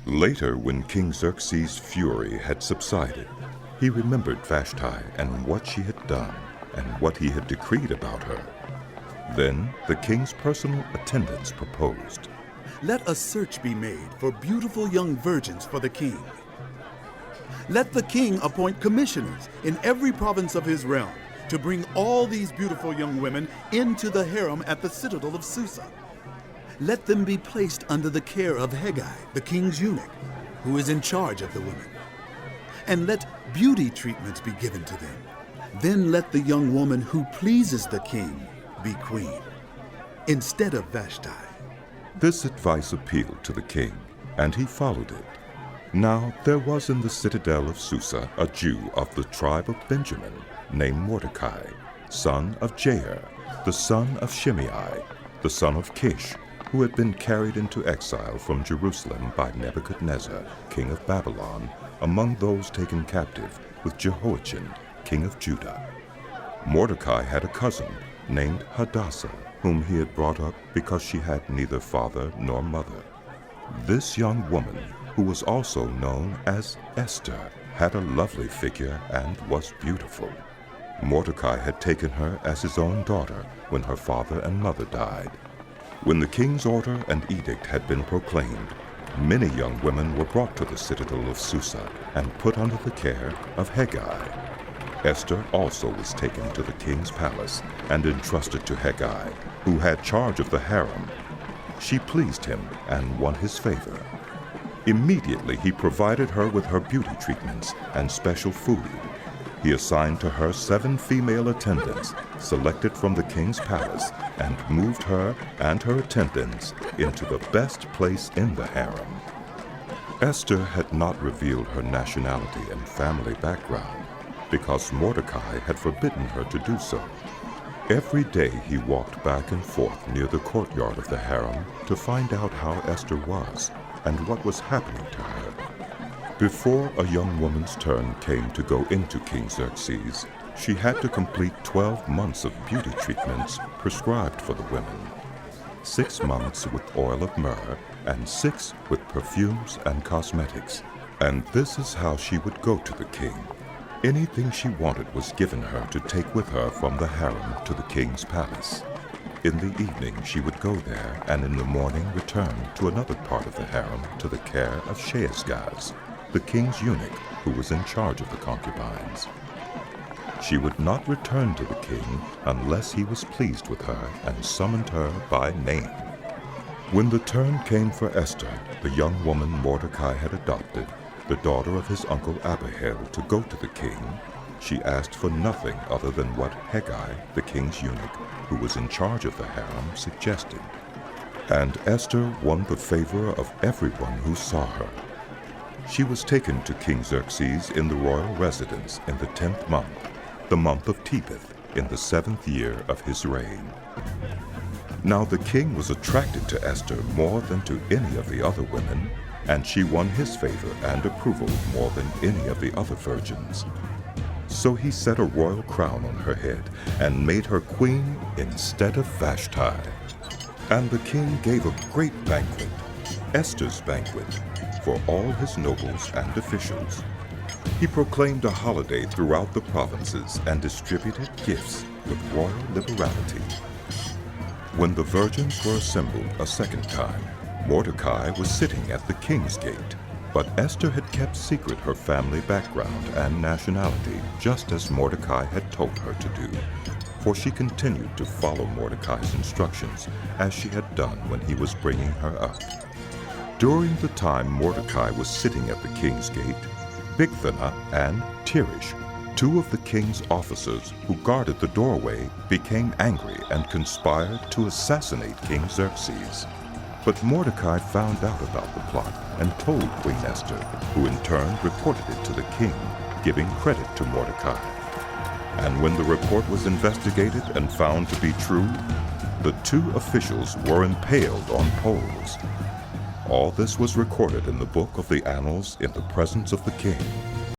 Later, when King Xerxes' fury had subsided, he remembered Vashti and what she had done and what he had decreed about her. Then the king's personal attendants proposed, "Let a search be made for beautiful young virgins for the king. Let the king appoint commissioners in every province of his realm to bring all these beautiful young women into the harem at the citadel of Susa. Let them be placed under the care of Hegai, the king's eunuch, who is in charge of the women. And let beauty treatments be given to them. Then let the young woman who pleases the king be queen, instead of Vashti." This advice appealed to the king, and he followed it. Now there was in the citadel of Susa a Jew of the tribe of Benjamin, named Mordecai, son of Jair, the son of Shimei, the son of Kish, who had been carried into exile from Jerusalem by Nebuchadnezzar, king of Babylon, among those taken captive with Jehoiachin, king of Judah. Mordecai had a cousin named Hadassah, whom he had brought up because she had neither father nor mother. This young woman, who was also known as Esther, had a lovely figure and was beautiful. Mordecai had taken her as his own daughter when her father and mother died. When the king's order and edict had been proclaimed, many young women were brought to the citadel of Susa and put under the care of Hegai. Esther also was taken to the king's palace and entrusted to Hegai, who had charge of the harem. She pleased him and won his favor. Immediately he provided her with her beauty treatments and special food. He assigned to her 7 female attendants selected from the king's palace and moved her and her attendants into the best place in the harem. Esther had not revealed her nationality and family background because Mordecai had forbidden her to do so. Every day he walked back and forth near the courtyard of the harem to find out how Esther was and what was happening to her. Before a young woman's turn came to go into King Xerxes, she had to complete 12 months of beauty treatments prescribed for the women. 6 months with oil of myrrh and 6 with perfumes and cosmetics. And this is how she would go to the king. Anything she wanted was given her to take with her from the harem to the king's palace. In the evening she would go there, and in the morning return to another part of the harem to the care of Shaashgaz, the king's eunuch who was in charge of the concubines. She would not return to the king unless he was pleased with her and summoned her by name. When the turn came for Esther, the young woman Mordecai had adopted, the daughter of his uncle Abihail, to go to the king, she asked for nothing other than what Hegai, the king's eunuch, who was in charge of the harem, suggested. And Esther won the favor of everyone who saw her. She was taken to King Xerxes in the royal residence in the 10th month, the month of Tebeth, in the 7th year of his reign. Now the king was attracted to Esther more than to any of the other women, and she won his favor and approval more than any of the other virgins. So he set a royal crown on her head and made her queen instead of Vashti. And the king gave a great banquet, Esther's banquet, for all his nobles and officials. He proclaimed a holiday throughout the provinces and distributed gifts with royal liberality. When the virgins were assembled a second time, Mordecai was sitting at the king's gate, but Esther had kept secret her family background and nationality, just as Mordecai had told her to do, for she continued to follow Mordecai's instructions as she had done when he was bringing her up. During the time Mordecai was sitting at the king's gate, Bigthana and Teresh, 2 of the king's officers who guarded the doorway, became angry and conspired to assassinate King Xerxes. But Mordecai found out about the plot and told Queen Esther, who in turn reported it to the king, giving credit to Mordecai. And when the report was investigated and found to be true, the 2 officials were impaled on poles. All this was recorded in the book of the annals in the presence of the king.